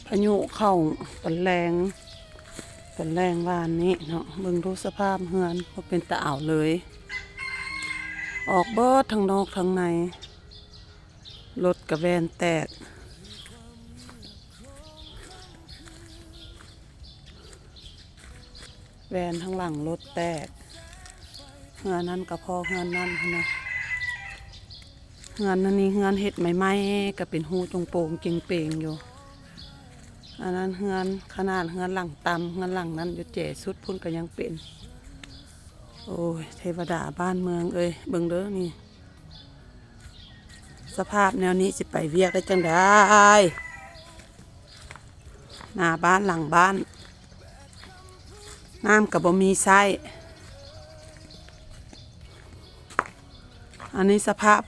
พายุเข้าตอนแรงวานนี้เนาะเบิ่งดูสภาพเฮือนบ่เป็นตาอ่าวเลย ออกเบิดทั้งนอกทั้งในรถกับแวนแตกแวนทั้งหลังรถแตกเฮือนนั้นกับพอเฮือนนั้นนะเฮือนนั้นนี่เฮือนเห็ดใหม่ๆก็เป็นหูจงโป่งเจงเป่งอยู่อันนั้นเฮือนขนาดเฮือนหลังต่ำเฮือนหลังนั้นอยู่เจ๋สุดพุ่นก็ยังเป็นโอ้ยเทวดาบ้านเมืองเอ้ยเบิ่งเด้อนี่สภาพแนวนี้สิไปเวียกได้จังได้หน้าบ้านหลังบ้านน้ำกับบ่มีไส้อันนี้สภาพ